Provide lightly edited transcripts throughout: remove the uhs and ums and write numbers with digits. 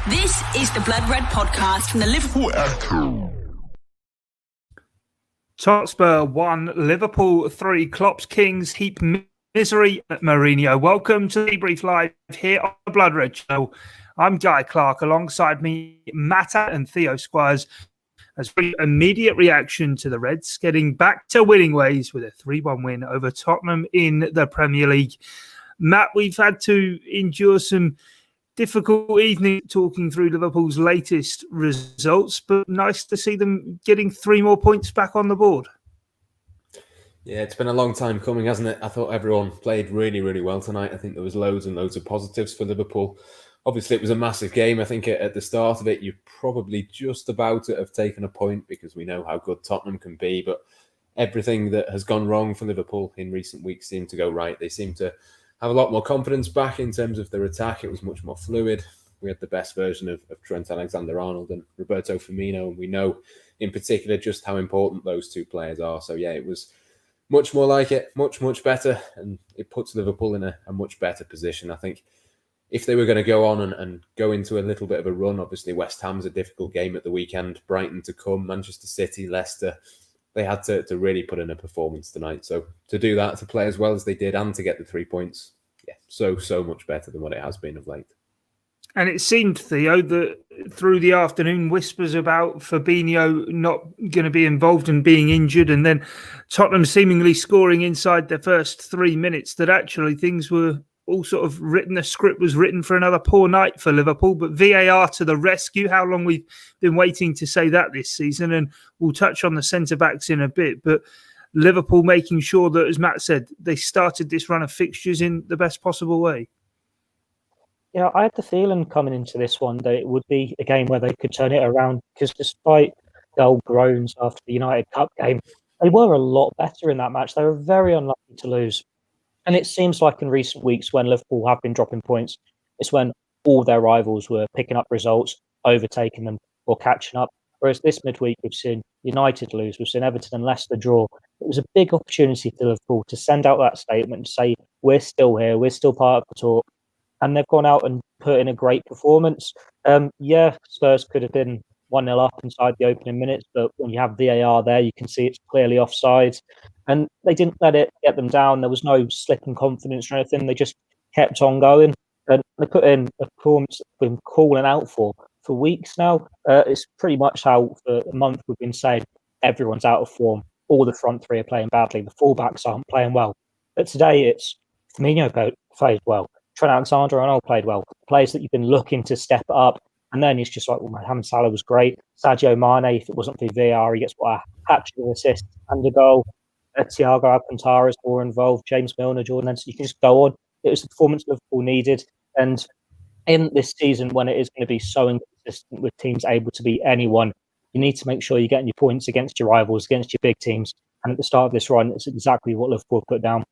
This is the Blood Red podcast from the Liverpool Echo. Hotspur 1, Liverpool 3. Klopp's Kings heap misery at Mourinho. Welcome to Debrief Live here on the Blood Red Show. I'm Guy Clarke. Alongside me, Matip and Theo Squires. As for immediate reaction to the Reds getting back to winning ways with a 3-1 win over Tottenham in the Premier League. Matt, we've had to endure some difficult evening talking through Liverpool's latest results, but nice to see them getting 3 more points back on the board. Yeah, it's been a long time coming, hasn't it? I thought everyone played really, really well tonight. I think there was loads and loads of positives for Liverpool. Obviously, it was a massive game. I think at the start of it, you probably just about to have taken a point because we know how good Tottenham can be, but everything that has gone wrong for Liverpool in recent weeks seemed to go right. They seem to have a lot more confidence back in terms of their attack. It was much more fluid. We had the best version of Trent Alexander-Arnold and Roberto Firmino, and we know in particular just how important those two players are. So yeah, it was much more like it, much, much better, and it puts Liverpool in a much better position. I think if they were going to go on and go into a little bit of a run, obviously West Ham's a difficult game at the weekend, Brighton to come, Manchester City, Leicester, they had to really put in a performance tonight. So to do that, to play as well as they did and to get the 3 points, yeah, so much better than what it has been of late. And it seemed, Theo, that through the afternoon, whispers about Fabinho not going to be involved and being injured, and then Tottenham seemingly scoring inside their first 3 minutes, that actually things were all sort of written. The script was written for another poor night for Liverpool, but VAR to the rescue. How long we've been waiting to say that this season, and we'll touch on the centre-backs in a bit, but Liverpool making sure that, as Matt said, they started this run of fixtures in the best possible way. Yeah, I had the feeling coming into this one that it would be a game where they could turn it around, because despite the old groans after the United Cup game, they were a lot better in that match. They were very unlucky to lose. And it seems like in recent weeks when Liverpool have been dropping points, it's when all their rivals were picking up results, overtaking them or catching up. Whereas this midweek, we've seen United lose, we've seen Everton and Leicester draw. It was a big opportunity for Liverpool to send out that statement and say, we're still here, we're still part of the talk. And they've gone out and put in a great performance. Spurs could have been 1-0 up inside the opening minutes, but when you have VAR there, you can see it's clearly offside. And they didn't let it get them down. There was no slip in confidence or anything. They just kept on going. And they put in a performance we've been calling out for weeks now. It's pretty much how for a month we've been saying everyone's out of form. All the front three are playing badly. The fullbacks aren't playing well. But today it's Firmino played well. Trent Alexander-Arnold played well. Players that you've been looking to step up. And then it's just like, well, Mohamed Salah was great. Sadio Mane, if it wasn't for VAR, he gets a hat-trick of assists and a goal. Thiago Alcantara is more involved. James Milner, Jordan Henderson. You can just go on. It was the performance Liverpool needed. And in this season, when it is going to be so inconsistent with teams able to beat anyone, you need to make sure you're getting your points against your rivals, against your big teams. And at the start of this run, it's exactly what Liverpool put down.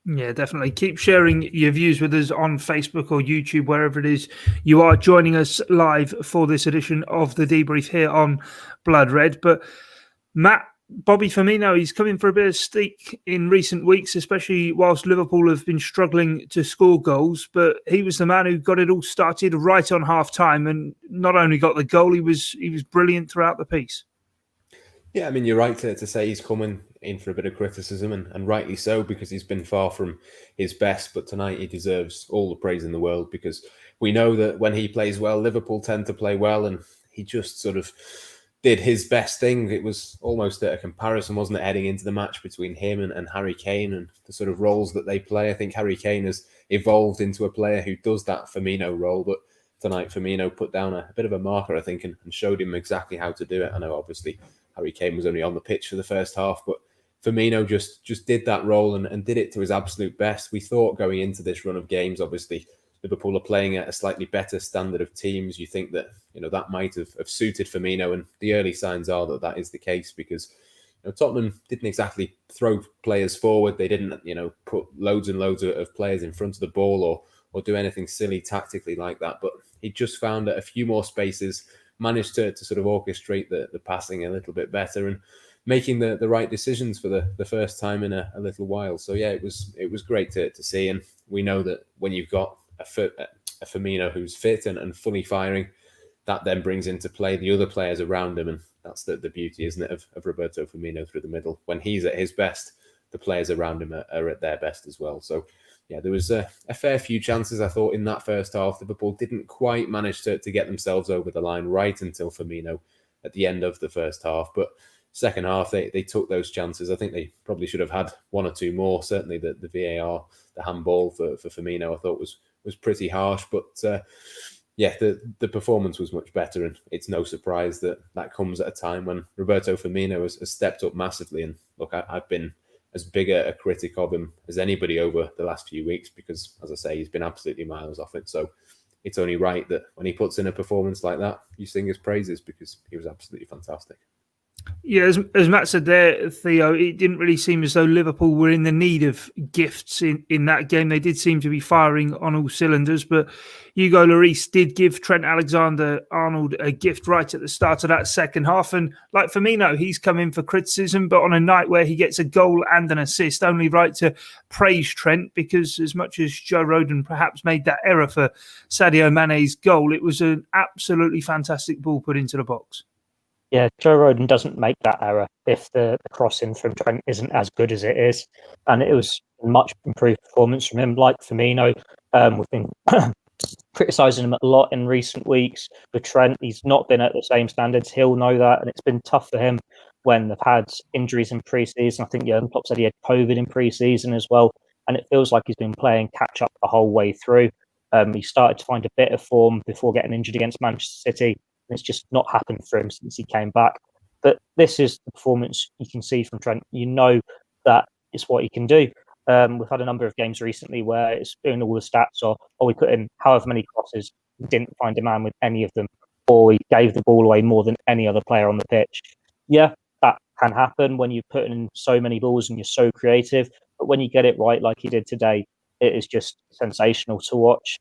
Yeah, definitely. Keep sharing your views with us on Facebook or YouTube, wherever it is you are joining us live for this edition of the Debrief here on Blood Red. But Matt, Bobby Firmino, he's coming for a bit of stick in recent weeks, especially whilst Liverpool have been struggling to score goals. But he was the man who got it all started right on half-time, and not only got the goal, he was brilliant throughout the piece. Yeah, I mean, you're right to say he's coming in for a bit of criticism, and rightly so, because he's been far from his best. But tonight he deserves all the praise in the world, because we know that when he plays well, Liverpool tend to play well, and he just sort of did his best thing. It was almost a comparison, wasn't it, heading into the match between him and Harry Kane and the sort of roles that they play. I think Harry Kane has evolved into a player who does that Firmino role, but tonight Firmino put down a bit of a marker, I think, and showed him exactly how to do it. I know, obviously, Harry Kane was only on the pitch for the first half, but Firmino just did that role and did it to his absolute best. We thought going into this run of games, obviously, Liverpool are playing at a slightly better standard of teams. You think that, that might have suited Firmino, and the early signs are that is the case, because Tottenham didn't exactly throw players forward. They didn't, put loads and loads of players in front of the ball or do anything silly tactically like that. But he just found a few more spaces, managed to sort of orchestrate the passing a little bit better, and making the right decisions for the first time in a little while. So yeah, it was great to see. And we know that when you've got a Firmino who's fit and fully firing, that then brings into play the other players around him. And that's the beauty, isn't it, of Roberto Firmino through the middle. When he's at his best, the players around him are at their best as well. So, yeah, there was a fair few chances, I thought, in that first half. Liverpool didn't quite manage to get themselves over the line right until Firmino at the end of the first half. But second half, they took those chances. I think they probably should have had one or two more. Certainly the VAR, the handball for Firmino, I thought was pretty harsh. But yeah, the performance was much better, and it's no surprise that comes at a time when Roberto Firmino has stepped up massively. And look, I've been as big a critic of him as anybody over the last few weeks because, as I say, he's been absolutely miles off it. So it's only right that when he puts in a performance like that, you sing his praises because he was absolutely fantastic. Yeah, as Matt said there, Theo, it didn't really seem as though Liverpool were in the need of gifts in that game. They did seem to be firing on all cylinders, but Hugo Lloris did give Trent Alexander-Arnold a gift right at the start of that second half. And like Firmino, he's come in for criticism, but on a night where he gets a goal and an assist, only right to praise Trent, because as much as Joe Rodon perhaps made that error for Sadio Mane's goal, it was an absolutely fantastic ball put into the box. Yeah, Joe Rodon doesn't make that error if the crossing from Trent isn't as good as it is. And it was a much improved performance from him, like Firmino. We've been criticising him a lot in recent weeks. With Trent, he's not been at the same standards. He'll know that. And it's been tough for him when they've had injuries in pre-season. I think Jurgen Klopp said he had COVID in pre-season as well. And it feels like he's been playing catch-up the whole way through. He started to find a bit of form before getting injured against Manchester City. It's just not happened for him since he came back. But this is the performance you can see from Trent. You know that it's what he can do. We've had a number of games recently where it's doing all the stats, or we put in however many crosses, we didn't find a man with any of them, or we gave the ball away more than any other player on the pitch. Yeah, that can happen when you put in so many balls and you're so creative. But when you get it right, like he did today, it is just sensational to watch.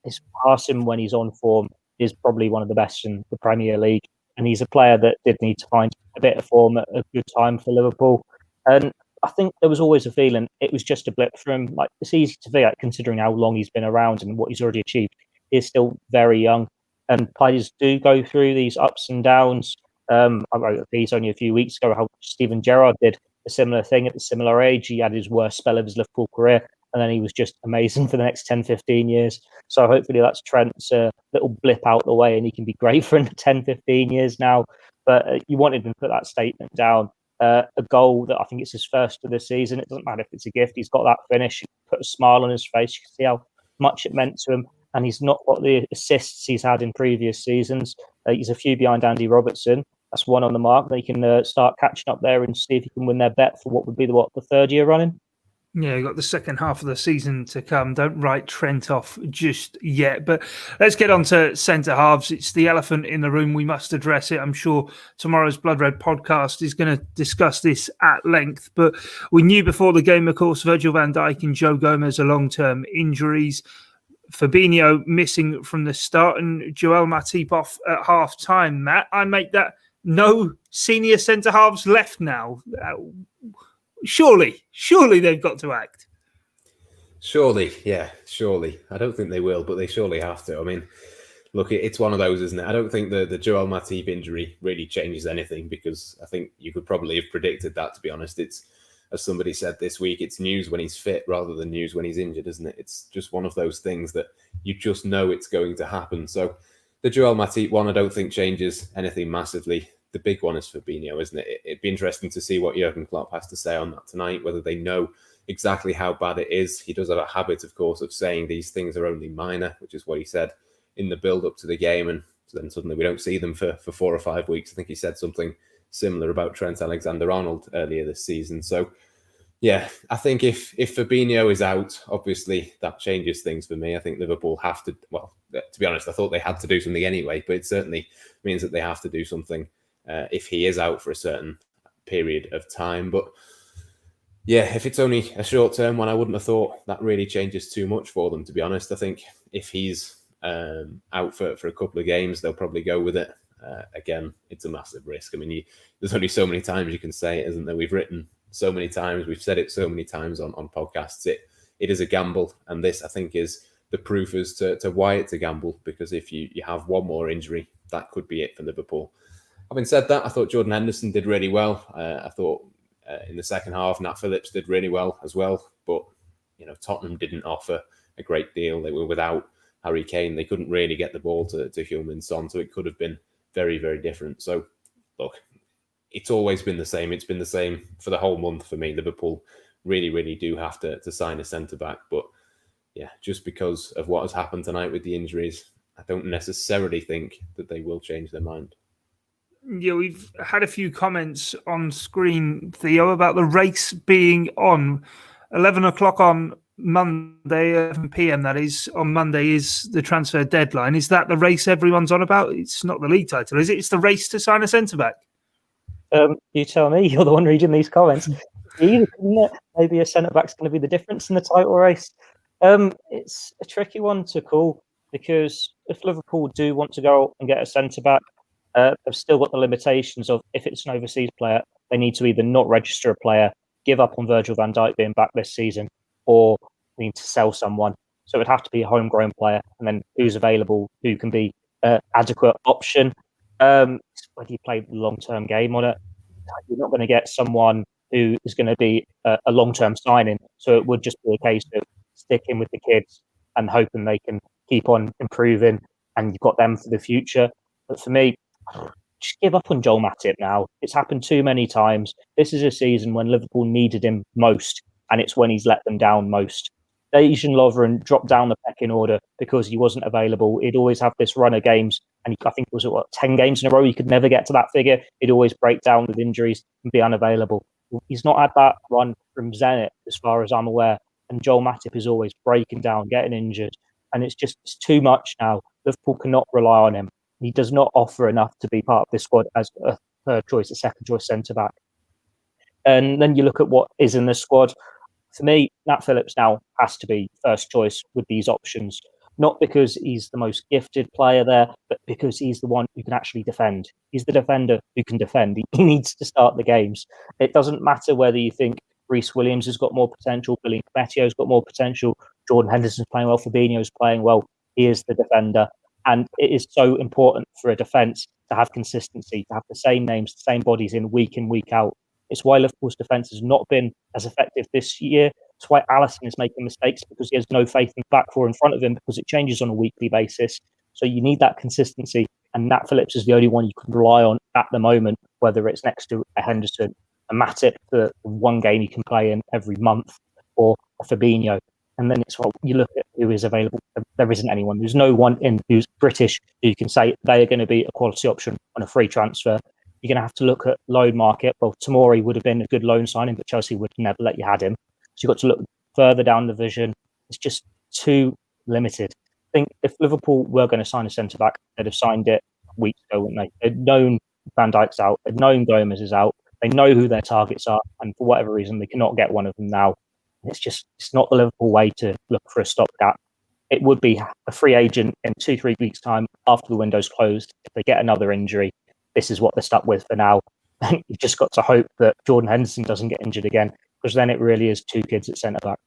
His passing when he's on form is probably one of the best in the Premier League. And he's a player that did need to find a bit of form at a good time for Liverpool. And I think there was always a feeling it was just a blip for him. Like, it's easy to forget considering how long he's been around and what he's already achieved. He's still very young. And players do go through these ups and downs. I wrote a piece only a few weeks ago how Steven Gerrard did a similar thing at a similar age. He had his worst spell of his Liverpool career, and then he was just amazing for the next 10, 15 years. So hopefully that's Trent's little blip out the way and he can be great for 10, 15 years now. But you wanted him to put that statement down. A goal that I think it's his first of the season. It doesn't matter if it's a gift. He's got that finish. He put a smile on his face. You can see how much it meant to him. And he's not got the assists he's had in previous seasons. He's a few behind Andy Robertson. That's one on the mark. They can start catching up there and see if he can win their bet for what would be the third year running. Yeah, you've got the second half of the season to come. Don't write Trent off just yet. But let's get on to centre halves. It's the elephant in the room. We must address it. I'm sure tomorrow's Blood Red podcast is going to discuss this at length. But we knew before the game, of course, Virgil van Dijk and Joe Gomez are long-term injuries. Fabinho missing from the start and Joel Matip off at half-time. Matt, I make that no senior centre halves left now. Surely they've got to act. Surely. I don't think they will, but they surely have to. I mean, look, it's one of those, isn't it? I don't think the Joel Matip injury really changes anything because I think you could probably have predicted that, to be honest. It's, as somebody said this week, it's news when he's fit rather than news when he's injured, isn't it? It's just one of those things that you just know it's going to happen. So the Joel Matip one, I don't think changes anything massively. The big one is Fabinho, isn't it? It'd be interesting to see what Jurgen Klopp has to say on that tonight, whether they know exactly how bad it is. He does have a habit, of course, of saying these things are only minor, which is what he said in the build-up to the game, and then suddenly we don't see them for 4 or 5 weeks. I think he said something similar about Trent Alexander-Arnold earlier this season. So, yeah, I think if Fabinho is out, obviously that changes things for me. I think Liverpool have to, well, to be honest, I thought they had to do something anyway, but it certainly means that they have to do something if he is out for a certain period of time. But yeah, if it's only a short-term one, I wouldn't have thought that really changes too much for them, to be honest. I think if he's out for a couple of games, they'll probably go with it. Again, it's a massive risk. I mean, there's only so many times you can say it, isn't there? We've written so many times, we've said it so many times on podcasts. It is a gamble, and this, I think, is the proof as to why it's a gamble, because if you have one more injury, that could be it for Liverpool. Having said that, I thought Jordan Henderson did really well. I thought in the second half, Nat Phillips did really well as well. But, Tottenham didn't offer a great deal. They were without Harry Kane. They couldn't really get the ball to Heung-Min Son, so it could have been very, very different. So, look, it's always been the same. It's been the same for the whole month for me. Liverpool really, really do have to sign a centre-back. But, yeah, just because of what has happened tonight with the injuries, I don't necessarily think that they will change their mind. Yeah, we've had a few comments on screen, Theo, about the race being on 11 o'clock on Monday, 11 p.m. That is, on Monday is the transfer deadline. Is that the race everyone's on about? It's not the league title, is it? It's the race to sign a centre-back. You tell me. You're the one reading these comments. Maybe a centre-back's going to be the difference in the title race. It's a tricky one to call, because if Liverpool do want to go and get a centre-back, they've still got the limitations of, if it's an overseas player, they need to either not register a player, give up on Virgil van Dijk being back this season, or need to sell someone. So it would have to be a homegrown player, and then who's available, who can be an adequate option. Whether you play the long-term game on it, you're not going to get someone who is going to be a long-term signing. So it would just be a case of sticking with the kids and hoping they can keep on improving, and you've got them for the future. But for me, just give up on Joel Matip now. It's happened too many times. This is a season when Liverpool needed him most, and it's when he's let them down most. Dejan Lovren dropped down the pecking order because he wasn't available. He'd always have this run of games, and I think it was 10 games in a row. He could never get to that figure. He'd always break down with injuries and be unavailable. He's not had that run from Zenit, as far as I'm aware. And Joel Matip is always breaking down, getting injured. And it's too much now. Liverpool cannot rely on him. He does not offer enough to be part of this squad as a third choice, a second choice centre-back. And then you look at what is in the squad. For me, Nat Phillips now has to be first choice with these options. Not because he's the most gifted player there, but because he's the one who can actually defend. He's the defender who can defend. He needs to start the games. It doesn't matter whether you think Reece Williams has got more potential, Billy Kmetio's got more potential, Jordan Henderson's playing well, Fabinho's playing well. He is the defender. And it is so important for a defence to have consistency, to have the same names, the same bodies in, week out. It's why Liverpool's defence has not been as effective this year. It's why Alisson is making mistakes, because he has no faith in the back four in front of him, because it changes on a weekly basis. So you need that consistency. And Nat Phillips is the only one you can rely on at the moment, whether it's next to a Henderson, a Matip, the one game you can play in every month, or a Fabinho. And then it's, well, you look at who is available. There isn't anyone. There's no one in who's British who you can say they are going to be a quality option on a free transfer. You're going to have to look at loan market. Well, Tomori would have been a good loan signing, but Chelsea would never let you have him. So you've got to look further down the vision. It's just too limited. I think if Liverpool were going to sign a centre-back, they'd have signed it weeks ago, wouldn't they? They'd known Van Dijk's out. They'd known Gomez is out. They know who their targets are. And for whatever reason, they cannot get one of them now. It's not the Liverpool way to look for a stopgap. It would be a free agent in 2-3 weeks' time after the window's closed. If they get another injury, this is what they're stuck with for now. You've just got to hope that Jordan Henderson doesn't get injured again, because then it really is two kids at centre-back.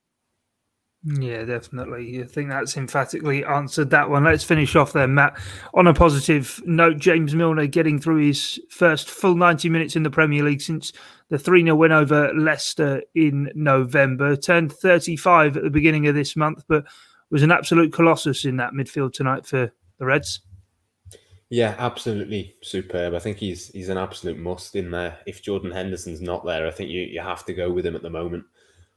Yeah, definitely. I think that's emphatically answered that one. Let's finish off there, Matt. On a positive note, James Milner getting through his first full 90 minutes in the Premier League since the 3-0 win over Leicester in November. Turned 35 at the beginning of this month, but was an absolute colossus in that midfield tonight for the Reds. Yeah, absolutely superb. I think he's an absolute must in there. If Jordan Henderson's not there, I think you have to go with him at the moment.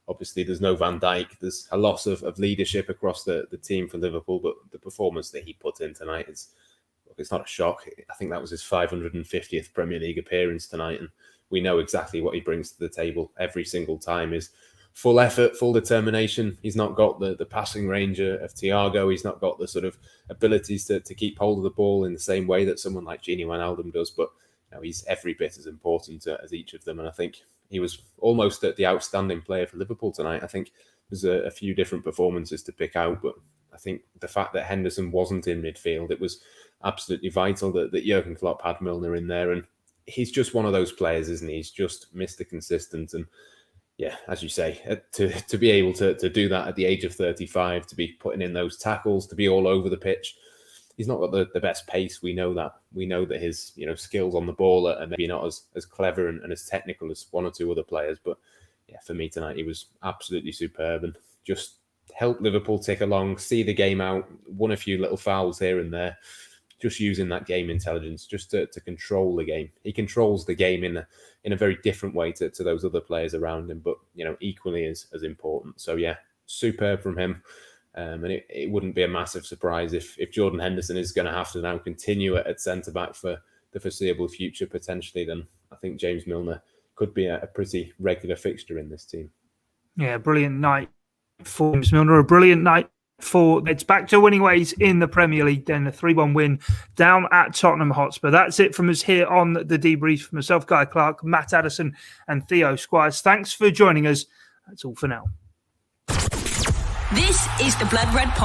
Obviously, there's no Van Dijk. There's a loss of leadership across the team for Liverpool, but the performance that he put in tonight it's not a shock. I think that was his 550th Premier League appearance tonight, and we know exactly what he brings to the table every single time. Is full effort, full determination. He's not got the passing range of Thiago. He's not got the sort of abilities to keep hold of the ball in the same way that someone like Gini Wijnaldum does, but he's every bit as important as each of them, and I think he was almost the outstanding player for Liverpool tonight. I think there's a few different performances to pick out, but I think the fact that Henderson wasn't in midfield, it was absolutely vital that Jurgen Klopp had Milner in there. And he's just one of those players, isn't he? He's just Mr. Consistent. And yeah, as you say, to be able to do that at the age of 35, to be putting in those tackles, to be all over the pitch. He's not got the best pace. We know that. We know that his skills on the ball are maybe not as clever and as technical as one or two other players. But yeah, for me tonight, he was absolutely superb and just helped Liverpool tick along, see the game out, won a few little fouls here and there, just using that game intelligence just to control the game. He controls the game in a very different way to those other players around him, but equally as important. So yeah, superb from him. And it wouldn't be a massive surprise if Jordan Henderson is going to have to now continue at centre-back for the foreseeable future, potentially, then I think James Milner could be a pretty regular fixture in this team. Yeah, brilliant night for James Milner, a brilliant night for it's back to winning ways in the Premier League, then a 3-1 win down at Tottenham Hotspur. That's it from us here on the debrief. For myself, Guy Clarke, Matt Addison and Theo Squires. Thanks for joining us. That's all for now. This is the Blood Red Podcast.